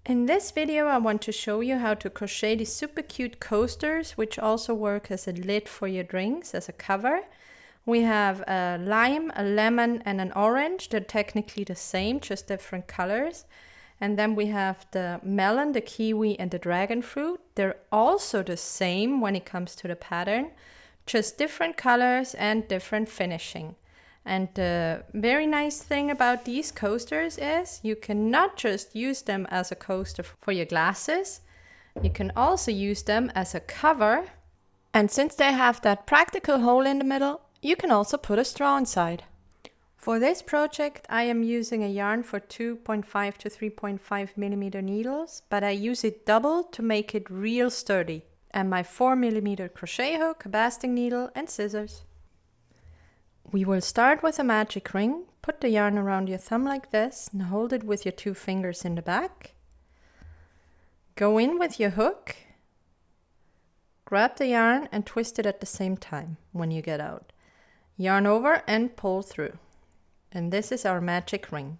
In this video I want to show you how to crochet these super cute coasters, which also work as a lid for your drinks, as a cover. We have a lime, a lemon and an orange. They're technically the same, just different colors. And then we have the melon, the kiwi and the dragonfruit. They're also the same when it comes to the pattern, just different colors and different finishing. And the very nice thing about these coasters is you can not just use them as a coaster for your glasses, you can also use them as a cover. And since they have that practical hole in the middle, you can also put a straw inside. For this project, I am using a yarn for 2.5 to 3.5 millimeter needles, but I use it double to make it real sturdy. And my 4 millimeter crochet hook, a basting needle and scissors. We will start with a magic ring. Put the yarn around your thumb like this and hold it with your 2 fingers in the back. Go in with your hook. Grab the yarn and twist it at the same time when you get out. Yarn over and pull through. And this is our magic ring.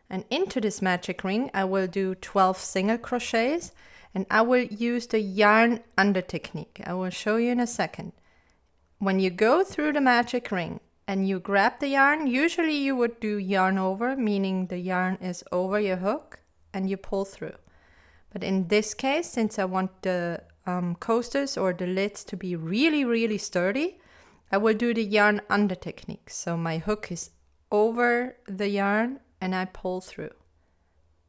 And into this magic ring I will do 12 single crochets and I will use the yarn under technique. I will show you in a second. When you go through the magic ring and you grab the yarn, usually you would do yarn over, meaning the yarn is over your hook and you pull through. But in this case, since I want the coasters or the lids to be really sturdy, I will do the yarn under technique. So my hook is over the yarn and I pull through.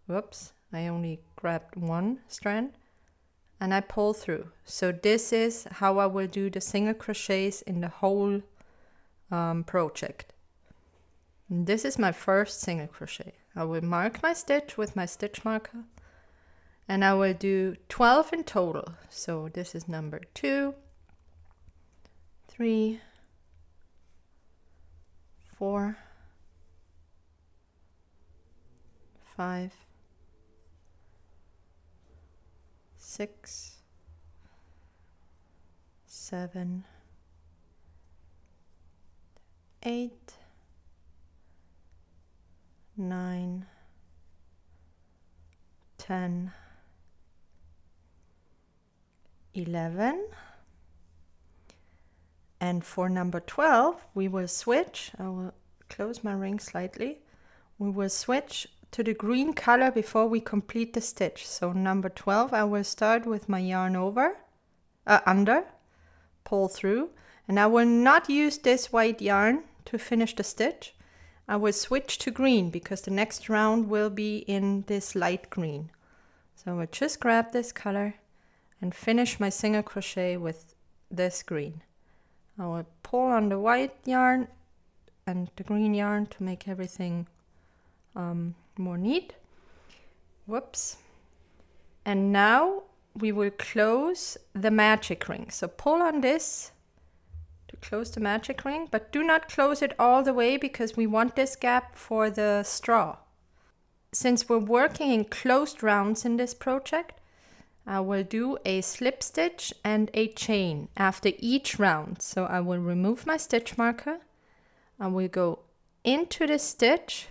Whoops, I only grabbed one strand and I pull through. So this is how I will do the single crochets in the whole project. And this is my first single crochet. I will mark my stitch with my stitch marker and I will do 12 in total. So this is number 2, 3, 4, 5, 6, 7, 8, 9, 10, 11, and for number 12 we will switch. I will close my ring slightly. We will switch to the green color before we complete the stitch. So number 12 I will start with my yarn over, under, pull through, and I will not use this white yarn to finish the stitch. I will switch to green because the next round will be in this light green. So I will just grab this color and finish my single crochet with this green. I will pull on the white yarn and the green yarn to make everything more neat. Whoops. And now we will close the magic ring. So pull on this to close the magic ring, but do not close it all the way because we want this gap for the straw. Since we're working in closed rounds in this project, I will do a slip stitch and a chain after each round. So I will remove my stitch marker. I will go into the stitch,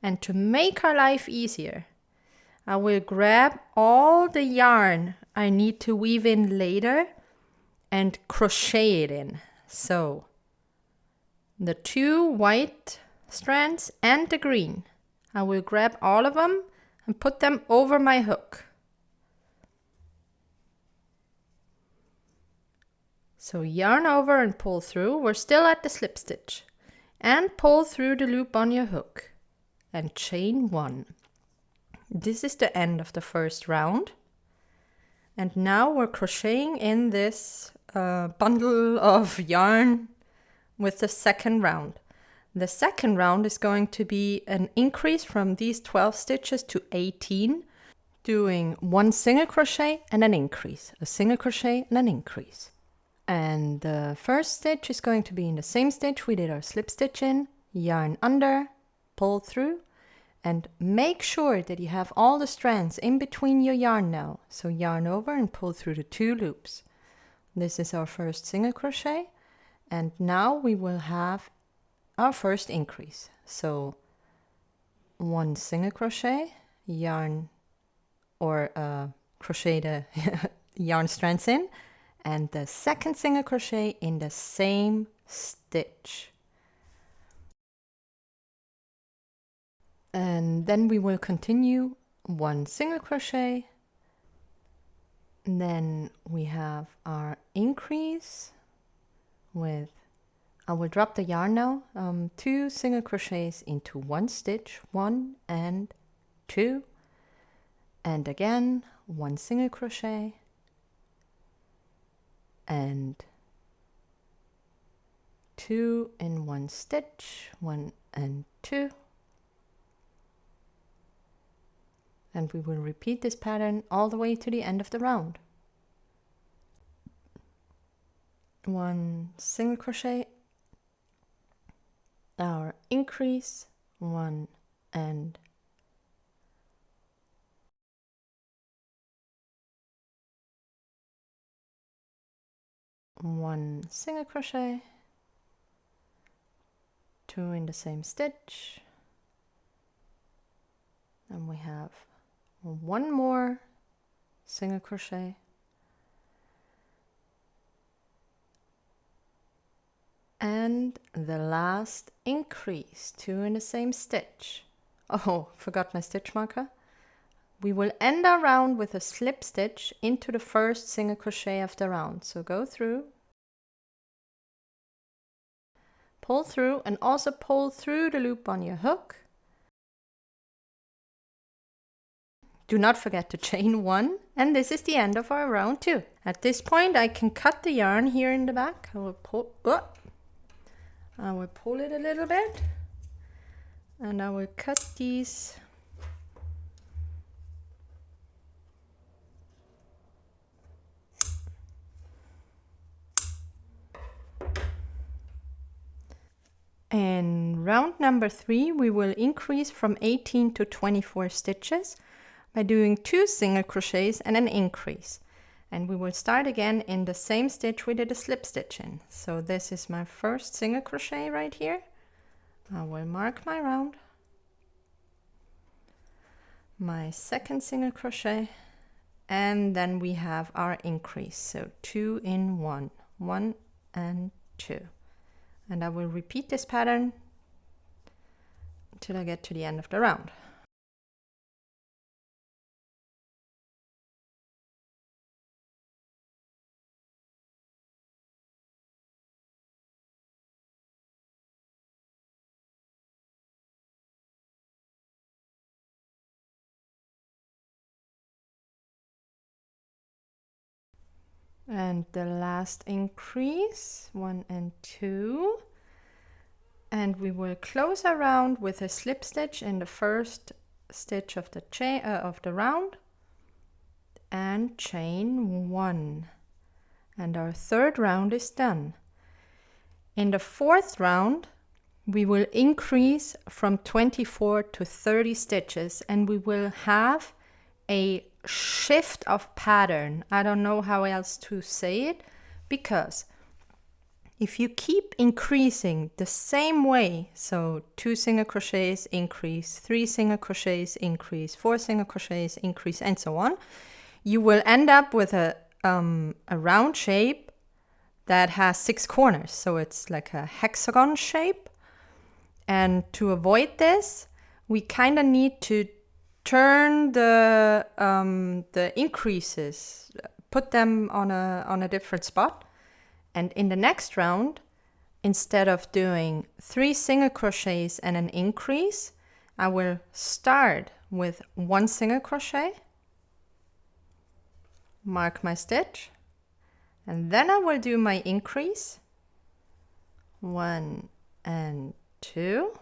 and to make our life easier, I will grab all the yarn I need to weave in later and crochet it in. So the 2 white strands and the green, I will grab all of them and put them over my hook. So yarn over and pull through. We're still at the slip stitch. And pull through the loop on your hook and chain 1. This is the end of the first round. And now we're crocheting in this bundle of yarn with the second round. The second round is going to be an increase from these 12 stitches to 18, doing 1 single crochet and an increase, a single crochet and an increase. And the first stitch is going to be in the same stitch we did our slip stitch in, yarn under, pull through, and make sure that you have all the strands in between your yarn now. So yarn over and pull through the 2 loops. This is our first single crochet, and now we will have our first increase. So 1 single crochet yarn or crochet the yarn strands in, and the second single crochet in the same stitch. And then we will continue 1 single crochet, and then we have our increase with, I will drop the yarn now, 2 single crochets into 1 stitch, 1 and 2, and again 1 single crochet and 2 in 1 stitch, 1 and 2, and we will repeat this pattern all the way to the end of the round. 1 single crochet, our increase, 1 and 1 single crochet, 2 in the same stitch, and we have 1 more single crochet, and the last increase, 2 in the same stitch. Oh, forgot my stitch marker. We will end our round with a slip stitch into the first single crochet of the round. So go through, pull through, and also pull through the loop on your hook. Do not forget to chain 1, and this is the end of our round 2. At this point I can cut the yarn here in the back. I will pull it a little bit, and I will cut these In round number 3, we will increase from 18 to 24 stitches by doing 2 single crochets and an increase. And we will start again in the same stitch we did a slip stitch in. So this is my first single crochet right here. I will mark my round. My second single crochet, and then we have our increase. So 2 in 1, 1 and 2. And I will repeat this pattern until I get to the end of the round. And the last increase, 1 and 2. And we will close our round with a slip stitch in the first stitch of the chain of the round and chain 1. And our third round is done. In the fourth round, we will increase from 24 to 30 stitches, and we will have a shift of pattern. I don't know how else to say it, because if you keep increasing the same way, so 2 single crochets increase, 3 single crochets increase, 4 single crochets increase, and so on, you will end up with a round shape that has 6 corners. So it's like a hexagon shape. And to avoid this, we kind of need to turn the increases, put them on a different spot. And in the next round, instead of doing 3 single crochets and an increase, I will start with 1 single crochet, mark my stitch, and then I will do my increase, 1 and 2.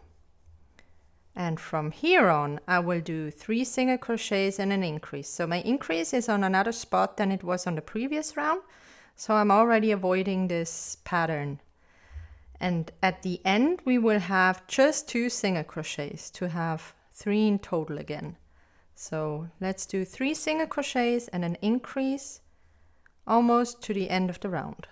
And from here on, I will do 3 single crochets and an increase. So my increase is on another spot than it was on the previous round. So I'm already avoiding this pattern. And at the end, we will have just 2 single crochets to have 3 in total again. So let's do 3 single crochets and an increase almost to the end of the round.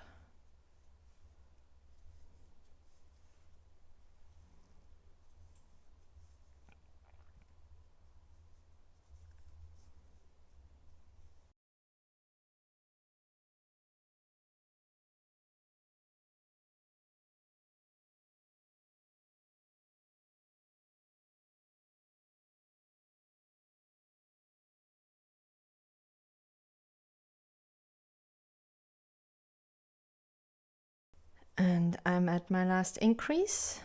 And I'm at my last increase.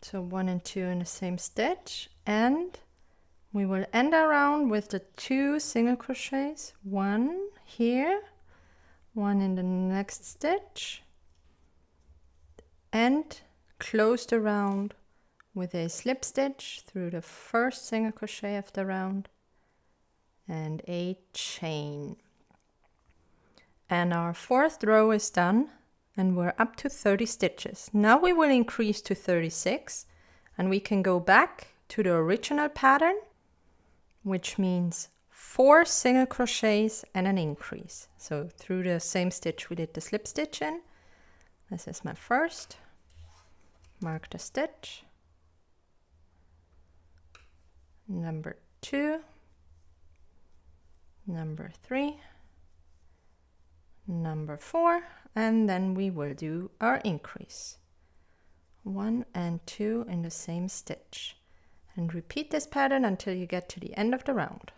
So 1 and 2 in the same stitch, and we will end our round with the 2 single crochets, 1 here, 1 in the next stitch, and close the round with a slip stitch through the first single crochet of the round and a chain. And our 4th row is done, and we're up to 30 stitches. Now we will increase to 36, and we can go back to the original pattern, which means 4 single crochets and an increase. So through the same stitch we did the slip stitch in. This is my first. Mark the stitch. Number 2, number 3, number 4, and then we will do our increase. 1 and 2 in the same stitch. And repeat this pattern until you get to the end of the round.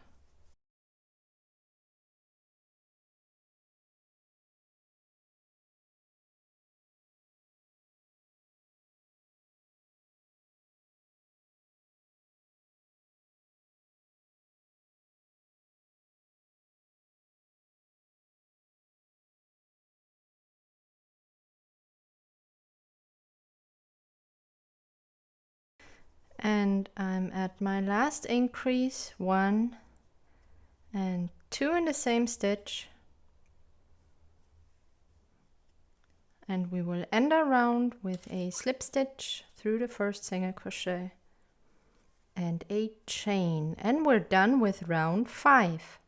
And I'm at my last increase, 1 and 2 in the same stitch, and we will end our round with a slip stitch through the first single crochet and a chain, and we're done with round 5.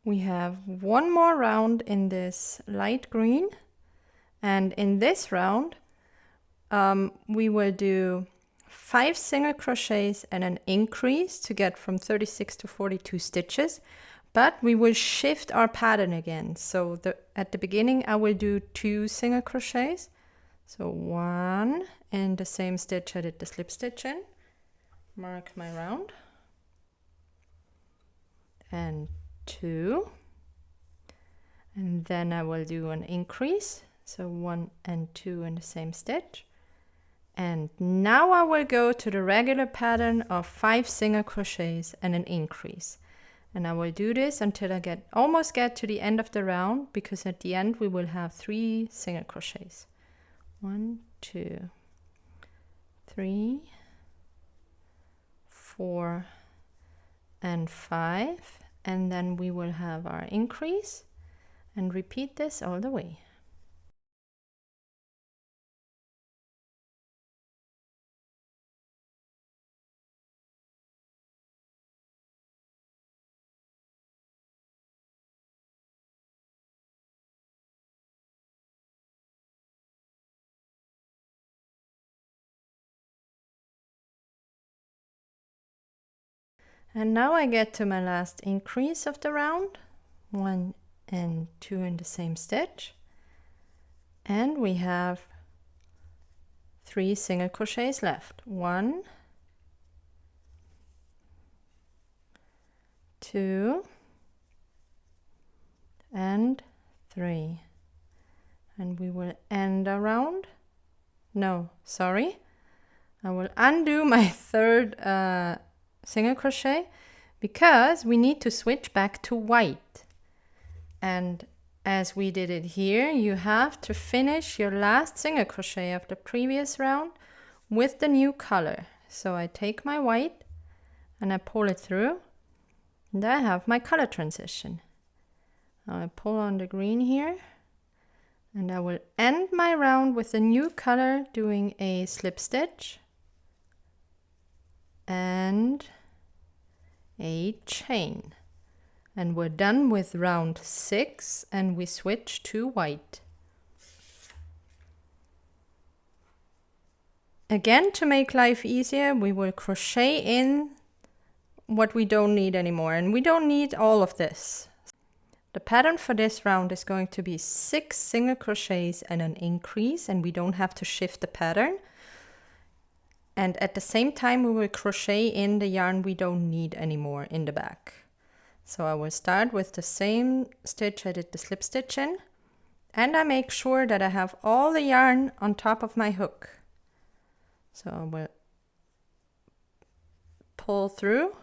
We have one more round in this light green, and in this round we will do 5 single crochets and an increase to get from 36 to 42 stitches, but we will shift our pattern again. So at the beginning I will do 2 single crochets, so 1 in the same stitch I did the slip stitch in, mark my round, and 2, and then I will do an increase, so 1 and 2 in the same stitch. And now I will go to the regular pattern of 5 single crochets and an increase. And I will do this until I almost get to the end of the round, because at the end we will have 3 single crochets. 1, 2, 3, 4, and 5. And then we will have our increase, and repeat this all the way. And now I get to my last increase of the round, 1 and 2 in the same stitch, and we have 3 single crochets left. 1, 2, and 3. And we will end our round. No, sorry. I will undo my 3rd single crochet, because we need to switch back to white. And as we did it here, you have to finish your last single crochet of the previous round with the new color. So I take my white and I pull it through, and I have my color transition. Now I pull on the green here, and I will end my round with the new color doing a slip stitch and a chain. And we're done with round 6, and we switch to white. Again, to make life easier, we will crochet in what we don't need anymore, and we don't need all of this. The pattern for this round is going to be 6 single crochets and an increase, and we don't have to shift the pattern. And at the same time we will crochet in the yarn we don't need anymore in the back. So I will start with the same stitch I did the slip stitch in, And I make sure that I have all the yarn on top of my hook. So I will pull through.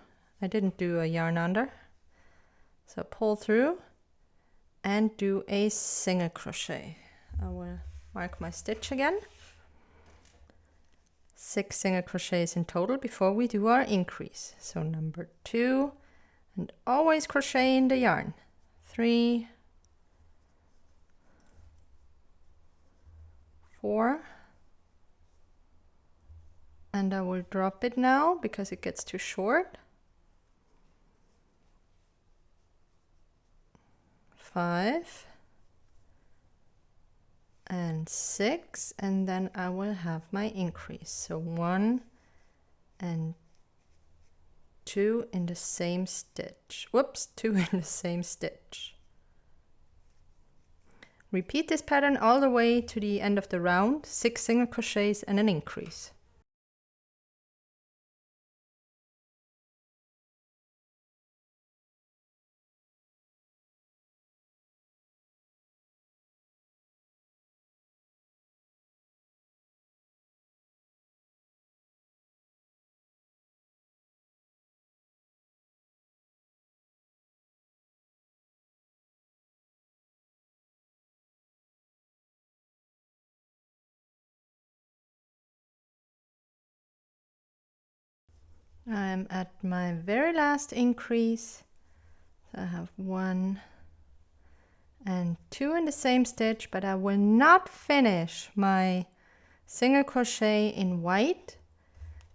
I didn't do a yarn under. So pull through and do a single crochet. I will mark my stitch again. 6 single crochets in total before we do our increase. So number 2, and always crochet in the yarn. 3, 4, and I will drop it now because it gets too short. 5 and 6, and then I will have my increase. So 1 and 2 in the same stitch. Whoops, 2 in the same stitch. Repeat this pattern all the way to the end of the round, 6 single crochets and an increase. I'm at my very last increase. So I have 1 and 2 in the same stitch, but I will not finish my single crochet in white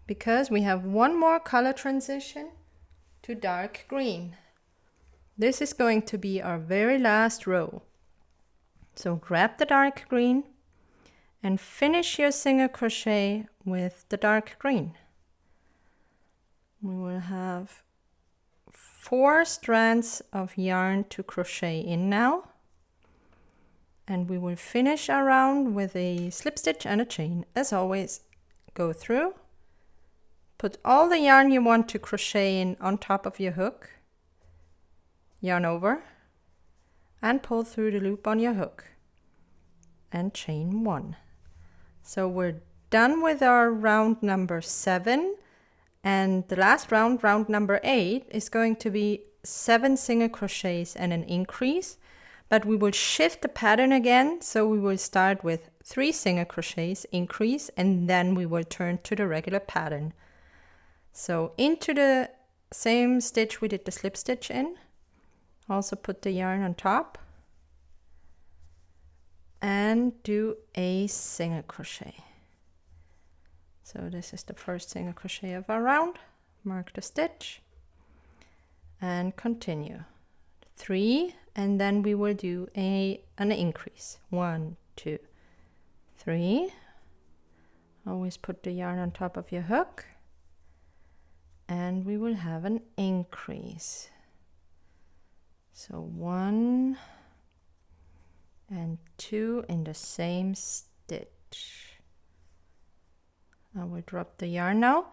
because we have one more color transition to dark green. This is going to be our very last row. So grab the dark green and finish your single crochet with the dark green. We will have 4 strands of yarn to crochet in now, and we will finish our round with a slip stitch and a chain. As always, go through, put all the yarn you want to crochet in on top of your hook, yarn over, and pull through the loop on your hook, and chain 1. So we're done with our round number 7. And the last round, round number 8, is going to be 7 single crochets and an increase, but we will shift the pattern again. So we will start with 3 single crochets, increase, and then we will turn to the regular pattern. So into the same stitch we did the slip stitch in, also put the yarn on top and do a single crochet. So this is the first single crochet of our round. Mark the stitch and continue. 3, and then we will do an increase. 1, 2, 3. Always put the yarn on top of your hook, and we will have an increase. So 1 and 2 in the same stitch. I will drop the yarn now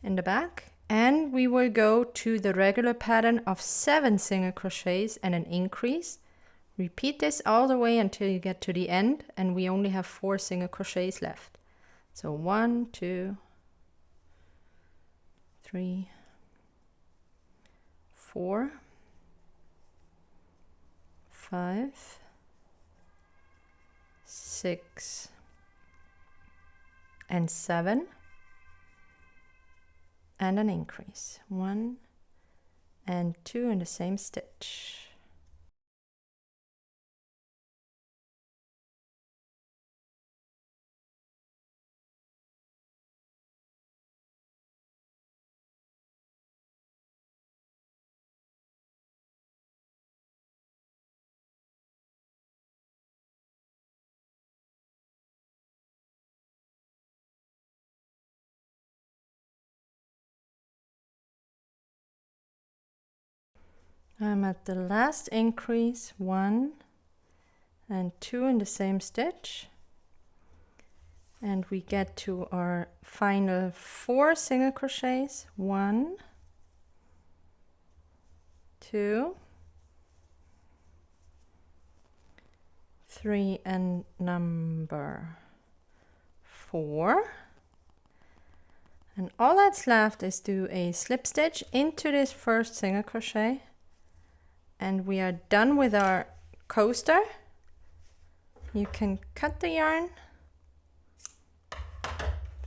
in the back, and we will go to the regular pattern of 7 single crochets and an increase. Repeat this all the way until you get to the end, and we only have 4 single crochets left. So 1, 2, 3, 4, 5, 6, and 7, and an increase. 1 and 2 in the same stitch. I'm at the last increase, 1 and 2 in the same stitch, and we get to our final 4 single crochets. 1, 2, 3 and number 4. And all that's left is do a slip stitch into this first single crochet, and we are done with our coaster. You can cut the yarn,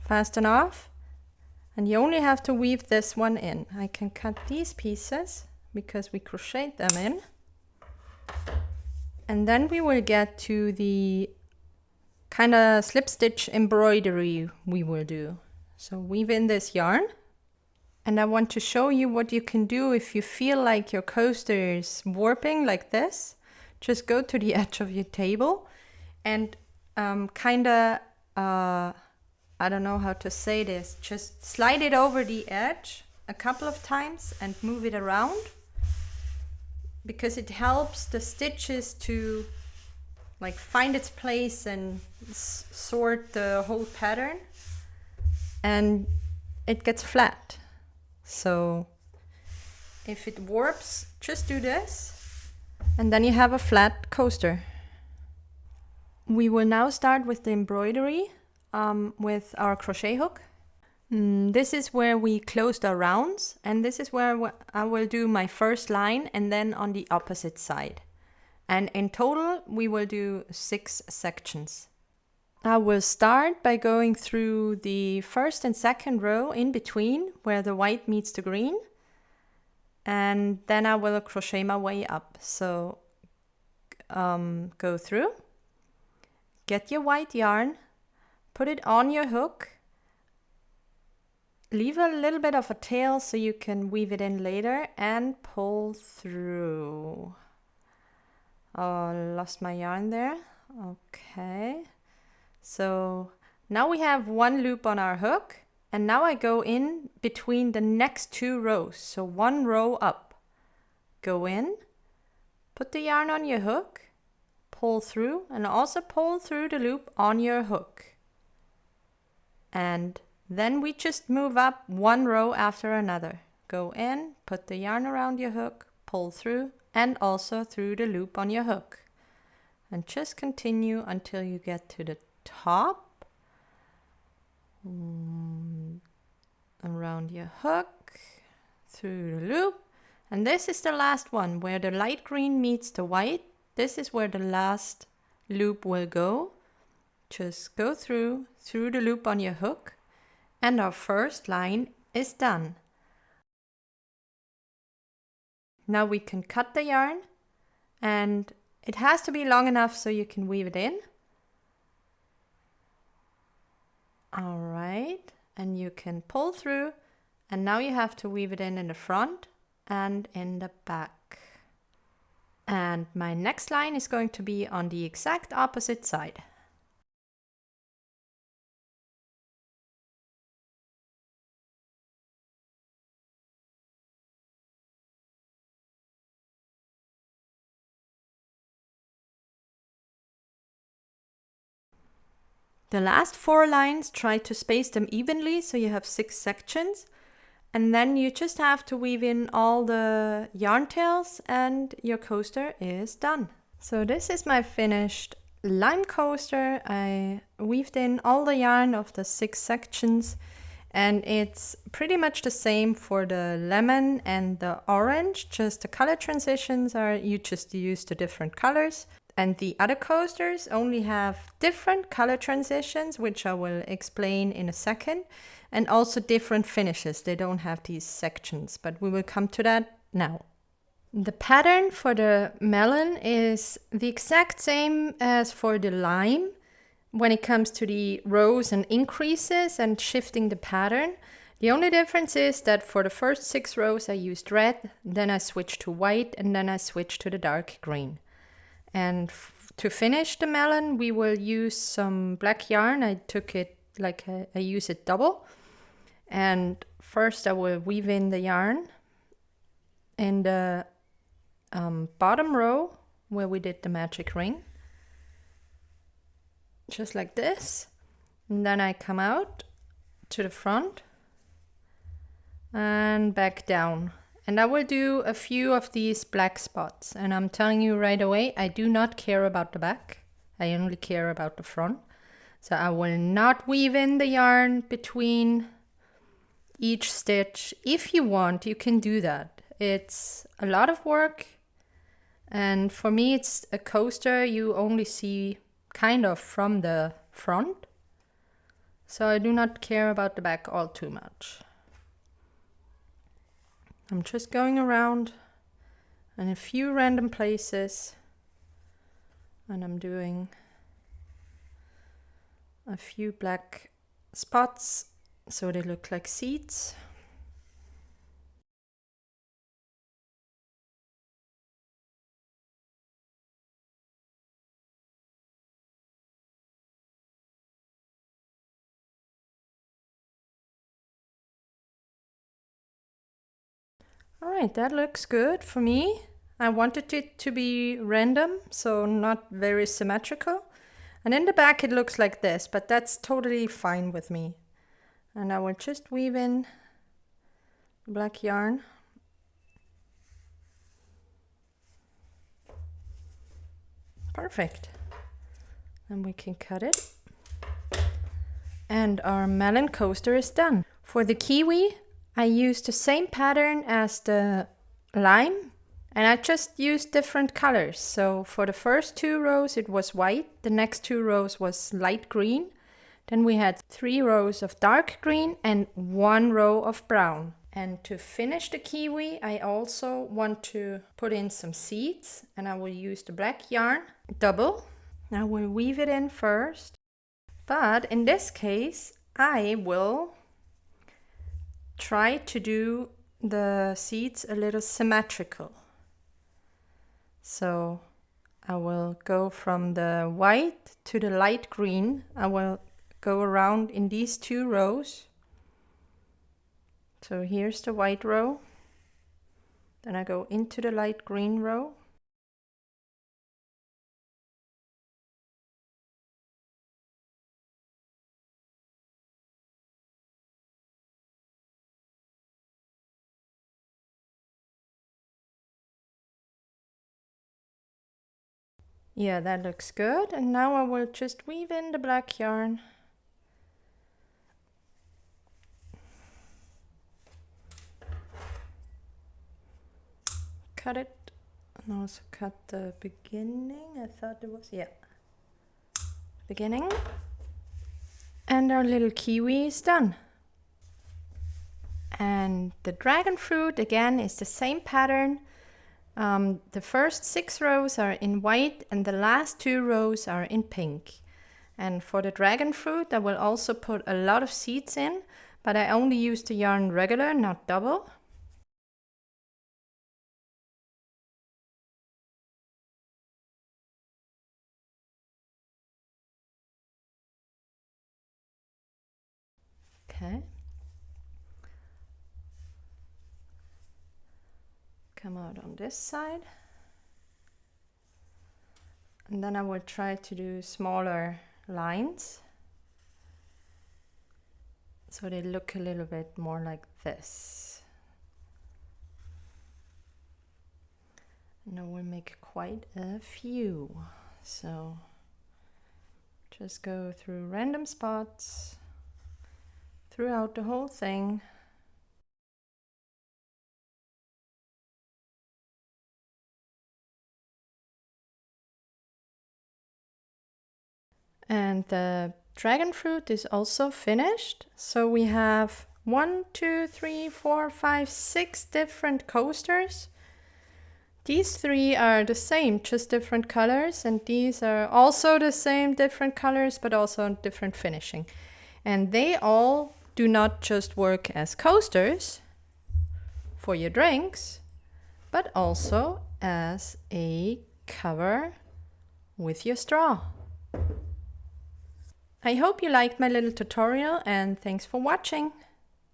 fasten off, and you only have to weave this one in. I can cut these pieces because we crocheted them in. And then we will get to the kind of slip stitch embroidery we will do. So weave in this yarn, and I want to show you what you can do if you feel like your coaster is warping like this. Just go to the edge of your table and kind of, I don't know how to say this, just slide it over the edge a couple of times and move it around, because it helps the stitches to like find its place and sort the whole pattern, and it gets flat. So if it warps, just do this, and then you have a flat coaster. We will now start with the embroidery with our crochet hook. This is where we closed our rounds, and this is where I will do my first line, and then on the opposite side. And in total, we will do 6 sections. I will start by going through the first and second row in between where the white meets the green, and then I will crochet my way up. So go through, get your white yarn, put it on your hook, leave a little bit of a tail so you can weave it in later, and pull through. Oh, lost my yarn there. Okay. So now we have one loop on our hook, and now I go in between the next 2 rows. So 1 row up, go in, put the yarn on your hook, pull through, and also pull through the loop on your hook. And then we just move up 1 row after another. Go in, put the yarn around your hook, pull through, and also through the loop on your hook. And just continue until you get to the top, around your hook, through the loop, and this is the last one where the light green meets the white. This is where the last loop will go. Just go through the loop on your hook, and our first line is done. Now we can cut the yarn, and it has to be long enough so you can weave it in. All right, and you can pull through, and now you have to weave it in the front and in the back. And my next line is going to be on the exact opposite side. The last 4 lines, try to space them evenly so you have 6 sections, and then you just have to weave in all the yarn tails and your coaster is done. So this is my finished lime coaster. I weaved in all the yarn of the 6 sections, and it's pretty much the same for the lemon and the orange, just the color transitions are, you just use the different colors. And the other coasters only have different color transitions, which I will explain in a second, and also different finishes. They don't have these sections, but we will come to that now. The pattern for the melon is the exact same as for the lime when it comes to the rows and increases and shifting the pattern. The only difference is that for the first 6 rows I used red, then I switched to white, and then I switched to the dark green. And to finish the melon, we will use some black yarn. I took it like I use it double. And first I will weave in the yarn in the bottom row where we did the magic ring. Just like this. And then I come out to the front and back down. And I will do a few of these black spots. And I'm telling you right away, I do not care about the back. I only care about the front. So I will not weave in the yarn between each stitch. If you want, you can do that. It's a lot of work. And for me, it's a coaster you only see kind of from the front. So I do not care about the back all too much. I'm just going around in a few random places, and I'm doing a few black spots so they look like seeds. All right, that looks good for me. I wanted it to be random, so not very symmetrical. And in the back it looks like this, but that's totally fine with me. And I will just weave in black yarn. Perfect. And we can cut it. And our melon coaster is done. For the kiwi, I used the same pattern as the lime, and I just used different colors. So for the first 2 rows it was white, the next 2 rows was light green, then we had 3 rows of dark green and 1 row of brown. And to finish the kiwi, I also want to put in some seeds, and I will use the black yarn double. I will weave it in first, but in this case I will try to do the seeds a little symmetrical. So I will go from the white to the light green. I will go around in these 2 rows. So here's the white row. Then I go into the light green row. Yeah, that looks good. And now I will just weave in the black yarn. Cut it. And also cut the beginning. I thought it was, yeah, beginning. And our little kiwi is done. And the dragon fruit again is the same pattern. The first 6 rows are in white and the last 2 rows are in pink. And for the dragon fruit I will also put a lot of seeds in, but I only use the yarn regular, not double. Okay. Come out on this side. And then I will try to do smaller lines, so they look a little bit more like this. And I will make quite a few. So just go through random spots throughout the whole thing. And the dragon fruit is also finished. So we have 1, 2, 3, 4, 5, 6 different coasters. These 3 are the same, just different colors, and these are also the same, different colors, but also different finishing. And they all do not just work as coasters for your drinks, but also as a cover with your straw. I hope you liked my little tutorial, and thanks for watching.